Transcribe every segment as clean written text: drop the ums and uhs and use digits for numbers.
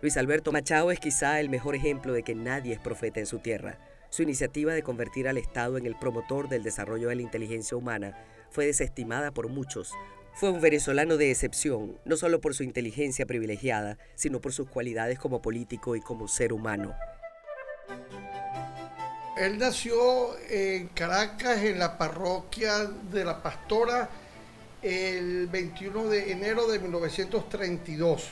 Luis Alberto Machado es quizá el mejor ejemplo de que nadie es profeta en su tierra. Su iniciativa de convertir al Estado en el promotor del desarrollo de la inteligencia humana fue desestimada por muchos. Fue un venezolano de excepción, no solo por su inteligencia privilegiada, sino por sus cualidades como político y como ser humano. Él nació en Caracas, en la parroquia de La Pastora, el 21 de enero de 1932.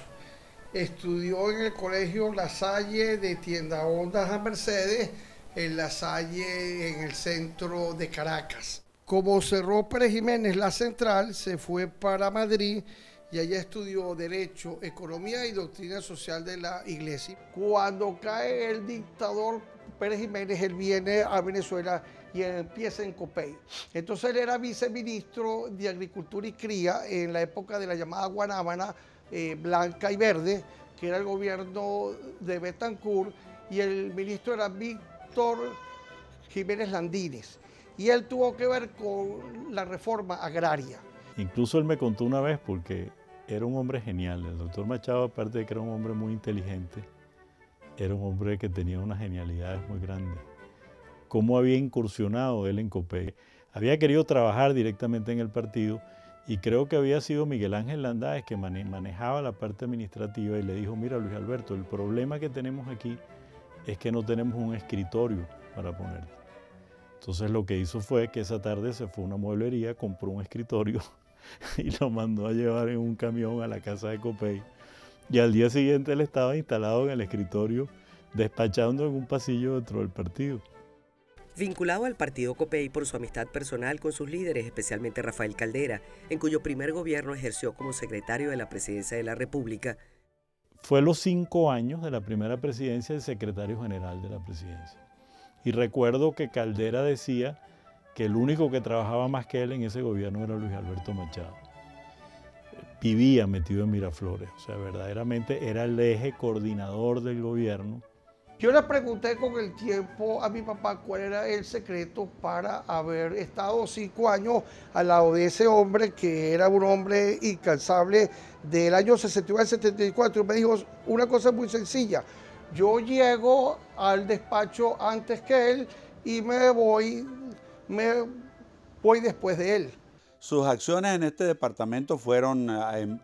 Estudió en el colegio La Salle de Tiendaondas a Mercedes, en La Salle, en el centro de Caracas. Como cerró Pérez Jiménez la central, se fue para Madrid y allá estudió Derecho, Economía y Doctrina Social de la Iglesia. Cuando cae el dictador Pérez Jiménez, él viene a Venezuela y empieza en Copey. Entonces él era viceministro de Agricultura y Cría en la época de la llamada Guanábana, blanca y verde, que era el gobierno de Betancourt, y el ministro era Víctor Jiménez Landines, y él tuvo que ver con la reforma agraria. Incluso él me contó una vez, porque era un hombre genial, el doctor Machado, aparte de que era un hombre muy inteligente, era un hombre que tenía unas genialidades muy grandes. Cómo había incursionado él en Copey. Había querido trabajar directamente en el partido, y creo que había sido Miguel Ángel Landáez que manejaba la parte administrativa, y le dijo: mira, Luis Alberto, el problema que tenemos aquí es que no tenemos un escritorio para ponerte. Entonces lo que hizo fue que esa tarde se fue a una mueblería, compró un escritorio y lo mandó a llevar en un camión a la casa de Copey. Y al día siguiente él estaba instalado en el escritorio, despachando en un pasillo dentro del partido. Vinculado al partido Copey por su amistad personal con sus líderes, especialmente Rafael Caldera, en cuyo primer gobierno ejerció como secretario de la Presidencia de la República. Fue los 5 años de la primera presidencia del secretario general de la presidencia. Y recuerdo que Caldera decía que el único que trabajaba más que él en ese gobierno era Luis Alberto Machado. Vivía metido en Miraflores, o sea, verdaderamente era el eje coordinador del gobierno. Yo le pregunté con el tiempo a mi papá cuál era el secreto para haber estado 5 años al lado de ese hombre que era un hombre incansable del año 61 al 74. Y me dijo una cosa muy sencilla: yo llego al despacho antes que él y me voy después de él. Sus acciones en este departamento fueron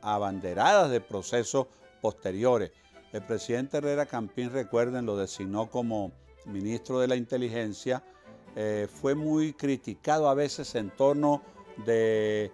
abanderadas de procesos posteriores. El presidente Herrera Campín, recuerden, lo designó como ministro de la Inteligencia. Fue muy criticado a veces en torno de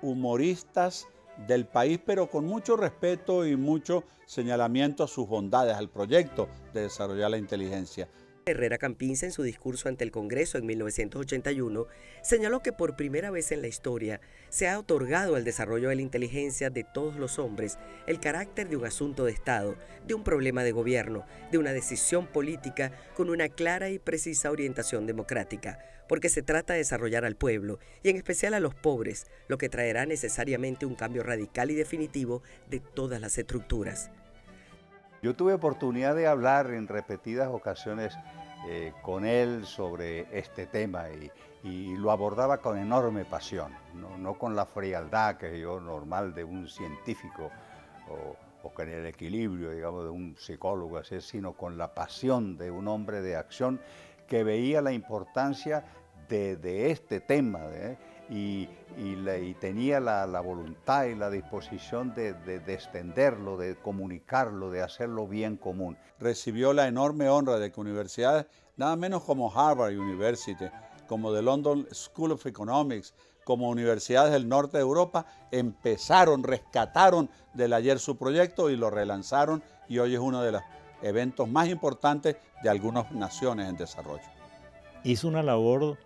humoristas del país, pero con mucho respeto y mucho señalamiento a sus bondades, al proyecto de desarrollar la inteligencia. Herrera Campín, en su discurso ante el Congreso en 1981, señaló que por primera vez en la historia se ha otorgado al desarrollo de la inteligencia de todos los hombres el carácter de un asunto de Estado, de un problema de gobierno, de una decisión política con una clara y precisa orientación democrática, porque se trata de desarrollar al pueblo, y en especial a los pobres, lo que traerá necesariamente un cambio radical y definitivo de todas las estructuras. Yo tuve oportunidad de hablar en repetidas ocasiones con él sobre este tema y lo abordaba con enorme pasión, no con la frialdad que yo normal de un científico o con el equilibrio, digamos, de un psicólogo, así, sino con la pasión de un hombre de acción que veía la importancia de este tema, y tenía la voluntad y la disposición de extenderlo, de comunicarlo, de hacerlo bien común. Recibió la enorme honra de que universidades, nada menos como Harvard University, como The London School of Economics, como universidades del norte de Europa, rescataron del ayer su proyecto y lo relanzaron, y hoy es uno de los eventos más importantes de algunas naciones en desarrollo. Hizo una labor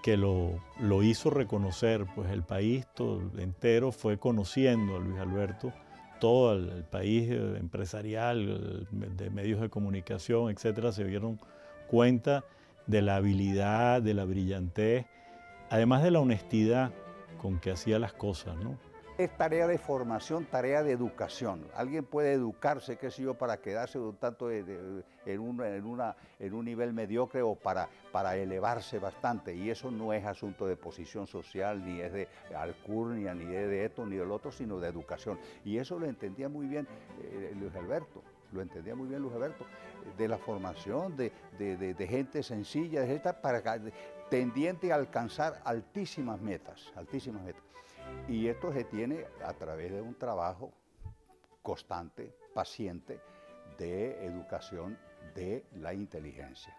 que lo hizo reconocer, pues el país todo entero fue conociendo a Luis Alberto, todo el país empresarial, de medios de comunicación, etcétera, se dieron cuenta de la habilidad, de la brillantez, además de la honestidad con que hacía las cosas, ¿no? Es tarea de formación, tarea de educación. Alguien puede educarse, qué sé yo, para quedarse un tanto en un nivel mediocre o para elevarse bastante. Y eso no es asunto de posición social, ni es de alcurnia, ni de esto, ni del otro, sino de educación. Y eso lo entendía muy bien Luis Alberto. lo entendía muy bien Luis Alberto, de la formación de gente sencilla, de gente tendiente a alcanzar altísimas metas. Y esto se tiene a través de un trabajo constante, paciente, de educación de la inteligencia.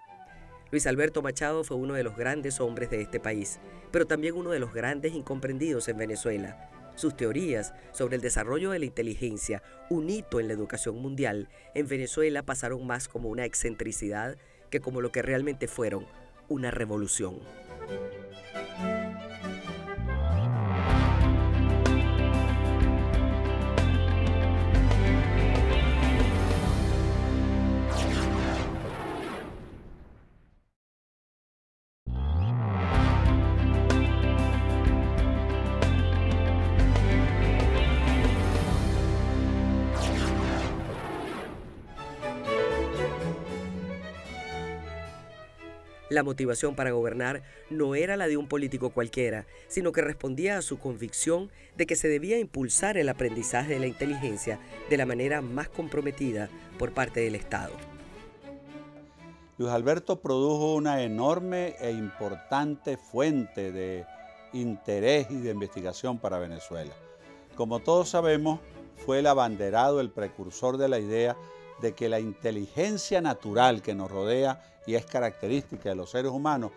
Luis Alberto Machado fue uno de los grandes hombres de este país, pero también uno de los grandes incomprendidos en Venezuela. Sus teorías sobre el desarrollo de la inteligencia, un hito en la educación mundial, en Venezuela pasaron más como una excentricidad que como lo que realmente fueron, una revolución. La motivación para gobernar no era la de un político cualquiera, sino que respondía a su convicción de que se debía impulsar el aprendizaje de la inteligencia de la manera más comprometida por parte del Estado. Luis Alberto produjo una enorme e importante fuente de interés y de investigación para Venezuela. Como todos sabemos, fue el abanderado, el precursor de la idea de que la inteligencia natural que nos rodea y es característica de los seres humanos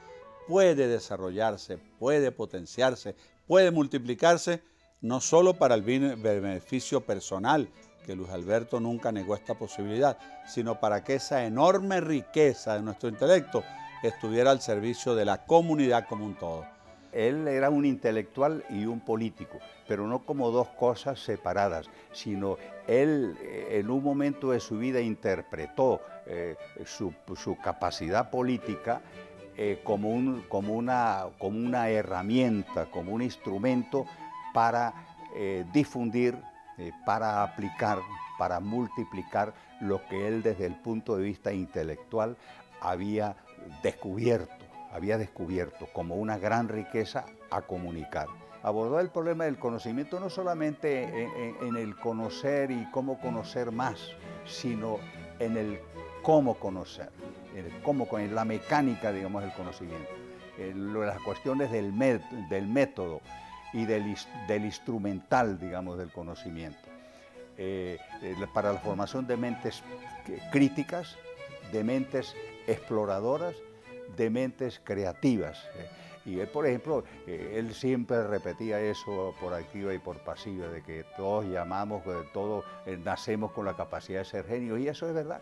puede desarrollarse, puede potenciarse, puede multiplicarse, no solo para el beneficio personal, que Luis Alberto nunca negó esta posibilidad, sino para que esa enorme riqueza de nuestro intelecto estuviera al servicio de la comunidad como un todo. Él era un intelectual y un político, pero no como dos cosas separadas, sino él en un momento de su vida interpretó su capacidad política como una herramienta, como un instrumento para difundir, para aplicar, para multiplicar lo que él desde el punto de vista intelectual había descubierto como una gran riqueza a comunicar. Abordó el problema del conocimiento no solamente en el conocer y cómo conocer más, sino en el cómo conocer, en la mecánica, digamos, del conocimiento, las cuestiones del método y del instrumental, digamos, del conocimiento, para la formación de mentes críticas, de mentes exploradoras, de mentes creativas. Y él, por ejemplo, él siempre repetía eso por activa y por pasiva, de que todos nacemos con la capacidad de ser genios, y eso es verdad.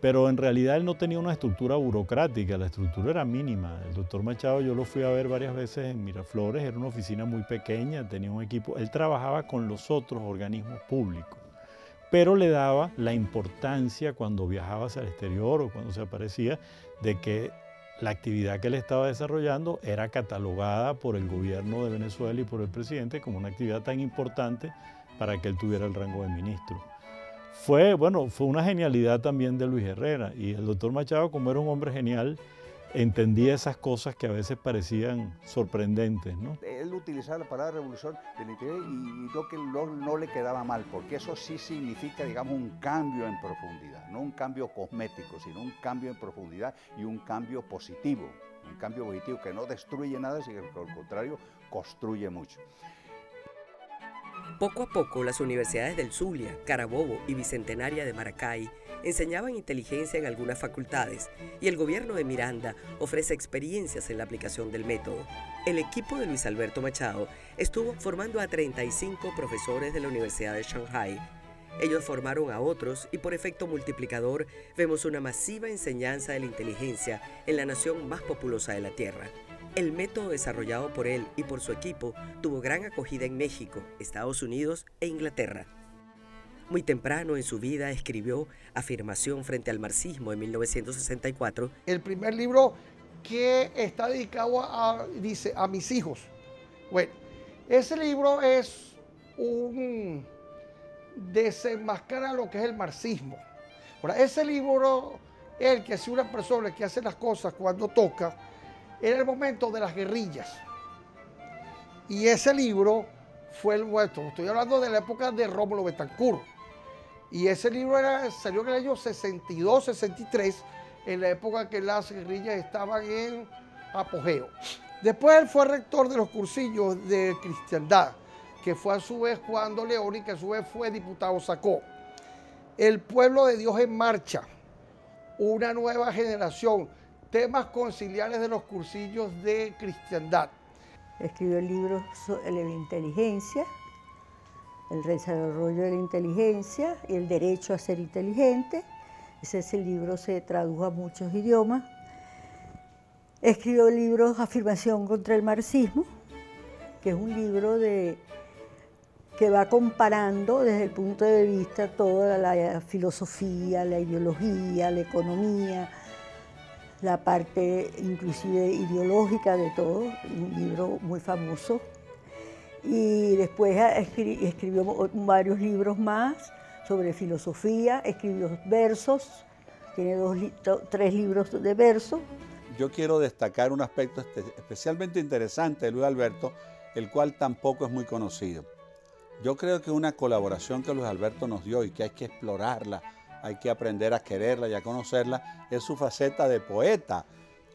Pero en realidad él no tenía una estructura burocrática, la estructura era mínima. El doctor Machado yo lo fui a ver varias veces en Miraflores, era una oficina muy pequeña, tenía un equipo, él trabajaba con los otros organismos públicos, pero le daba la importancia cuando viajaba hacia el exterior o cuando se aparecía de que la actividad que él estaba desarrollando era catalogada por el gobierno de Venezuela y por el presidente como una actividad tan importante para que él tuviera el rango de ministro. Fue una genialidad también de Luis Herrera, y el doctor Machado, como era un hombre genial, entendía esas cosas que a veces parecían sorprendentes, ¿no? Él utilizaba la palabra revolución del interior y lo que no le quedaba mal, porque eso sí significa, digamos, un cambio en profundidad, no un cambio cosmético, sino un cambio en profundidad y un cambio positivo que no destruye nada, sino que al contrario construye mucho. Poco a poco, las universidades del Zulia, Carabobo y Bicentenaria de Maracay enseñaban inteligencia en algunas facultades, y el gobierno de Miranda ofrece experiencias en la aplicación del método. El equipo de Luis Alberto Machado estuvo formando a 35 profesores de la Universidad de Shanghái. Ellos formaron a otros y por efecto multiplicador vemos una masiva enseñanza de la inteligencia en la nación más populosa de la Tierra. El método desarrollado por él y por su equipo tuvo gran acogida en México, Estados Unidos e Inglaterra. Muy temprano en su vida escribió Afirmación frente al marxismo en 1964. El primer libro que está dedicado dice, a mis hijos. Bueno, ese libro es un desenmascara lo que es el marxismo. Ahora, ese libro, el que es una persona que hace las cosas cuando toca, era el momento de las guerrillas. Y ese libro fue estoy hablando de la época de Rómulo Betancourt. Y ese libro salió en el año 62, 63, en la época que las guerrillas estaban en apogeo. Después él fue rector de los cursillos de cristiandad, que fue a su vez Juan León y que a su vez fue diputado Sacó. El pueblo de Dios en marcha, una nueva generación, temas conciliares de los cursillos de cristiandad. Escribió libros sobre la inteligencia, el desarrollo de la inteligencia y el derecho a ser inteligente. Ese libro se tradujo a muchos idiomas. Escribió libros Afirmación contra el marxismo, que es un libro que va comparando desde el punto de vista toda la filosofía, la ideología, la economía, la parte inclusive ideológica de todo, un libro muy famoso. Y después escribió varios libros más sobre filosofía, escribió versos, tiene 3 libros de versos. Yo quiero destacar un aspecto especialmente interesante de Luis Alberto, el cual tampoco es muy conocido. Yo creo que una colaboración que Luis Alberto nos dio y que hay que explorarla, hay que aprender a quererla y a conocerla, es su faceta de poeta.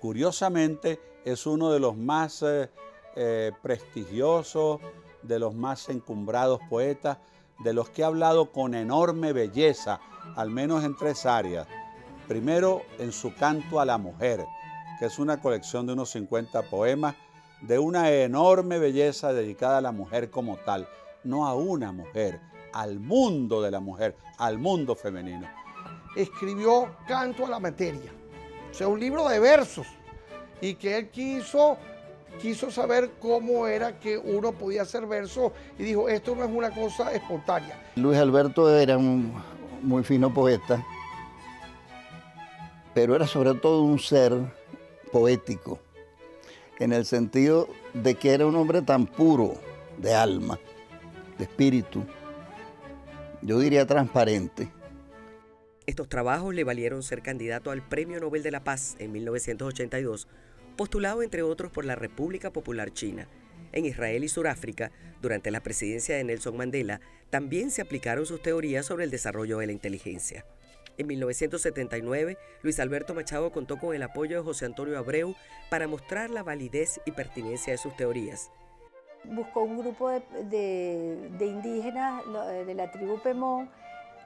Curiosamente, es uno de los más prestigiosos, de los más encumbrados poetas, de los que ha hablado con enorme belleza, al menos en 3 áreas. Primero, en su Canto a la Mujer, que es una colección de unos 50 poemas de una enorme belleza dedicada a la mujer como tal, no a una mujer, al mundo de la mujer, al mundo femenino. Escribió Canto a la Materia, o sea, un libro de versos, y que él quiso saber cómo era que uno podía hacer versos, y dijo, esto no es una cosa espontánea. Luis Alberto era un muy fino poeta, pero era sobre todo un ser poético, en el sentido de que era un hombre tan puro de alma, de espíritu, yo diría transparente. Estos trabajos le valieron ser candidato al Premio Nobel de la Paz en 1982, postulado entre otros por la República Popular China. En Israel y Sudáfrica, durante la presidencia de Nelson Mandela, también se aplicaron sus teorías sobre el desarrollo de la inteligencia. En 1979, Luis Alberto Machado contó con el apoyo de José Antonio Abreu para mostrar la validez y pertinencia de sus teorías. Buscó un grupo de indígenas de la tribu Pemón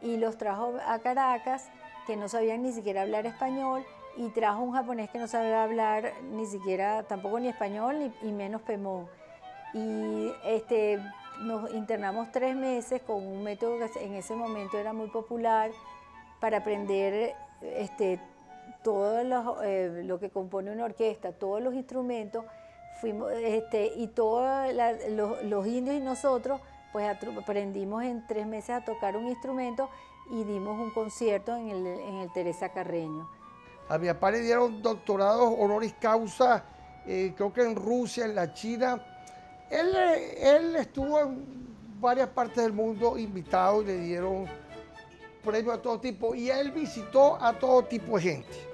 y los trajo a Caracas, que no sabían ni siquiera hablar español, y trajo un japonés que no sabía hablar ni siquiera, tampoco ni español, ni menos Pemón. Y nos internamos 3 meses con un método que en ese momento era muy popular para aprender todo lo que compone una orquesta, todos los instrumentos. Fuimos, y todos los indios y nosotros pues aprendimos en 3 meses a tocar un instrumento y dimos un concierto en el Teresa Carreño. A mi papá le dieron doctorados honoris causa, creo que en Rusia, en la China. Él estuvo en varias partes del mundo invitado y le dieron premios a todo tipo, y él visitó a todo tipo de gente.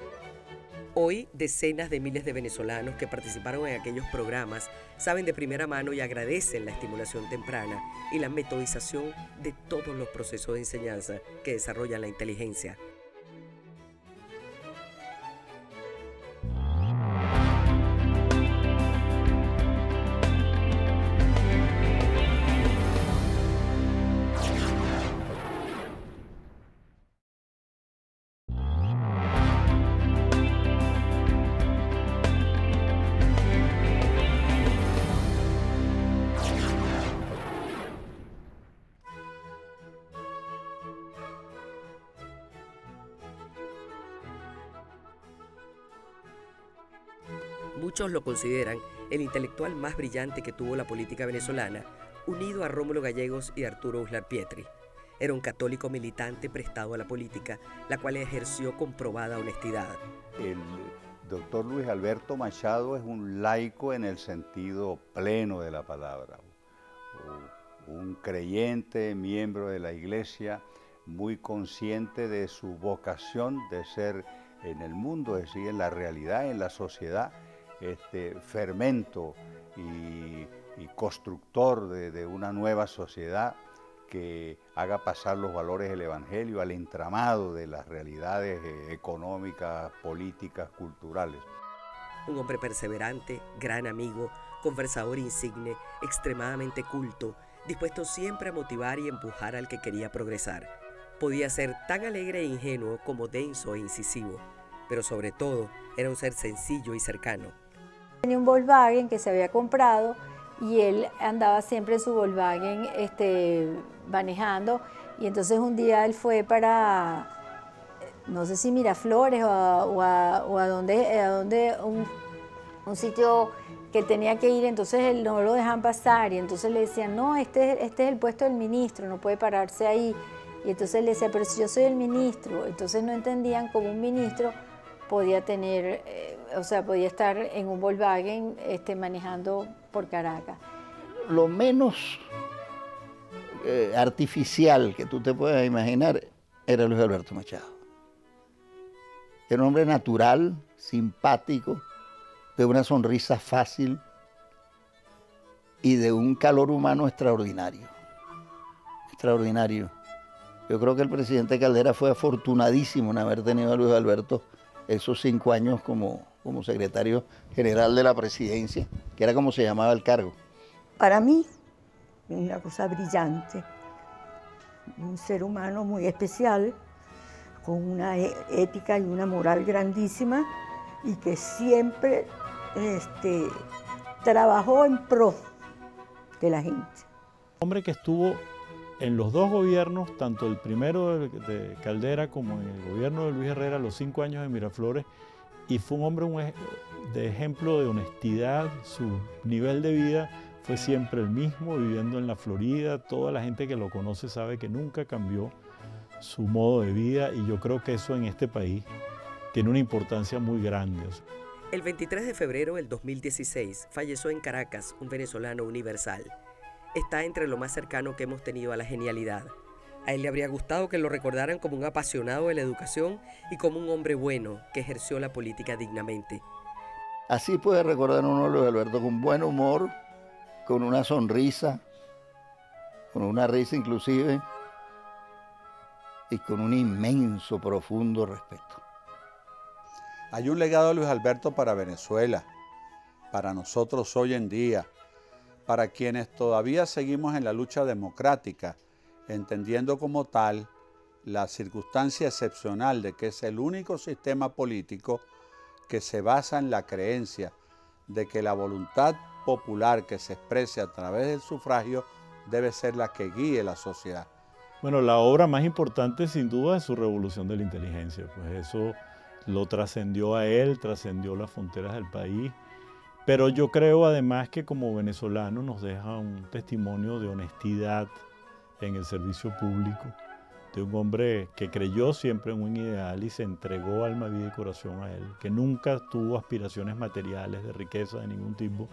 Hoy, decenas de miles de venezolanos que participaron en aquellos programas saben de primera mano y agradecen la estimulación temprana y la metodización de todos los procesos de enseñanza que desarrollan la inteligencia. Muchos lo consideran el intelectual más brillante que tuvo la política venezolana, unido a Rómulo Gallegos y Arturo Uslar Pietri. Era un católico militante prestado a la política, la cual ejerció con probada honestidad. El doctor Luis Alberto Machado es un laico en el sentido pleno de la palabra, un creyente, miembro de la Iglesia, muy consciente de su vocación de ser en el mundo, es decir, en la realidad, en la sociedad, fermento y constructor de una nueva sociedad que haga pasar los valores del Evangelio al entramado de las realidades económicas, políticas, culturales. Un hombre perseverante, gran amigo, conversador insigne, extremadamente culto, dispuesto siempre a motivar y empujar al que quería progresar. Podía ser tan alegre e ingenuo como denso e incisivo, pero sobre todo era un ser sencillo y cercano. Tenía un Volkswagen que se había comprado y él andaba siempre en su Volkswagen manejando, y entonces un día él fue para, no sé si Miraflores o a donde un sitio que tenía que ir, entonces él no lo dejan pasar y entonces le decían, no, este es el puesto del ministro, no puede pararse ahí. Y entonces él decía, pero si yo soy el ministro, entonces no entendían cómo un ministro podía tener, podía estar en un Volkswagen manejando por Caracas. Lo menos artificial que tú te puedas imaginar era Luis Alberto Machado. Era un hombre natural, simpático, de una sonrisa fácil y de un calor humano extraordinario. Extraordinario. Yo creo que el presidente Caldera fue afortunadísimo en haber tenido a Luis Alberto esos 5 años como secretario general de la presidencia, que era como se llamaba el cargo. Para mí, es una cosa brillante, un ser humano muy especial, con una ética y una moral grandísima, y que siempre trabajó en pro de la gente. Hombre que estuvo en los 2 gobiernos, tanto el primero de Caldera como en el gobierno de Luis Herrera, los 5 años de Miraflores, y fue un hombre de ejemplo de honestidad. Su nivel de vida fue siempre el mismo, viviendo en la Florida. Toda la gente que lo conoce sabe que nunca cambió su modo de vida, y yo creo que eso en este país tiene una importancia muy grande. El 23 de febrero del 2016 falleció en Caracas un venezolano universal. Está entre lo más cercano que hemos tenido a la genialidad. A él le habría gustado que lo recordaran como un apasionado de la educación y como un hombre bueno que ejerció la política dignamente. Así puede recordar uno a Luis Alberto, con buen humor, con una sonrisa, con una risa inclusive, y con un inmenso, profundo respeto. Hay un legado de Luis Alberto para Venezuela, para nosotros hoy en día, para quienes todavía seguimos en la lucha democrática, entendiendo como tal la circunstancia excepcional de que es el único sistema político que se basa en la creencia de que la voluntad popular que se exprese a través del sufragio debe ser la que guíe la sociedad. Bueno, la obra más importante sin duda es su revolución de la inteligencia, pues eso lo trascendió a él, trascendió las fronteras del país. Pero yo creo además que como venezolano nos deja un testimonio de honestidad en el servicio público, de un hombre que creyó siempre en un ideal y se entregó alma, vida y corazón a él, que nunca tuvo aspiraciones materiales de riqueza de ningún tipo,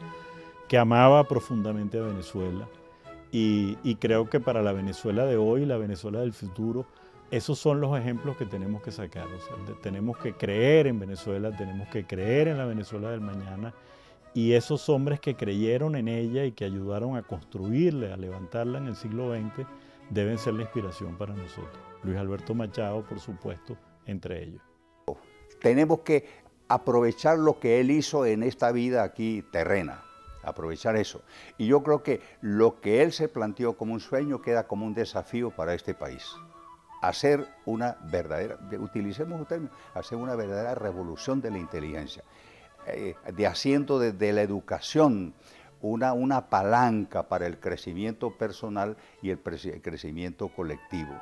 que amaba profundamente a Venezuela. Y creo que para la Venezuela de hoy, la Venezuela del futuro, esos son los ejemplos que tenemos que sacar. O sea, tenemos que creer en Venezuela, tenemos que creer en la Venezuela del mañana. Y esos hombres que creyeron en ella y que ayudaron a construirla, a levantarla en el siglo XX, deben ser la inspiración para nosotros. Luis Alberto Machado, por supuesto, entre ellos. Tenemos que aprovechar lo que él hizo en esta vida aquí terrena, aprovechar eso. Y yo creo que lo que él se planteó como un sueño queda como un desafío para este país. Hacer una verdadera, utilicemos un término, hacer una verdadera revolución de la inteligencia. De haciendo de la educación una palanca para el crecimiento personal y el crecimiento colectivo.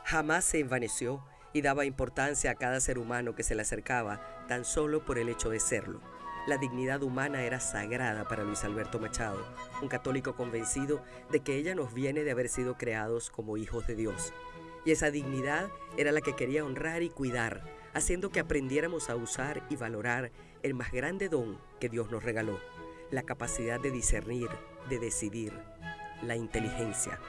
Jamás se envaneció y daba importancia a cada ser humano que se le acercaba tan solo por el hecho de serlo. La dignidad humana era sagrada para Luis Alberto Machado, un católico convencido de que ella nos viene de haber sido creados como hijos de Dios. Y esa dignidad era la que quería honrar y cuidar, haciendo que aprendiéramos a usar y valorar el más grande don que Dios nos regaló, la capacidad de discernir, de decidir, la inteligencia.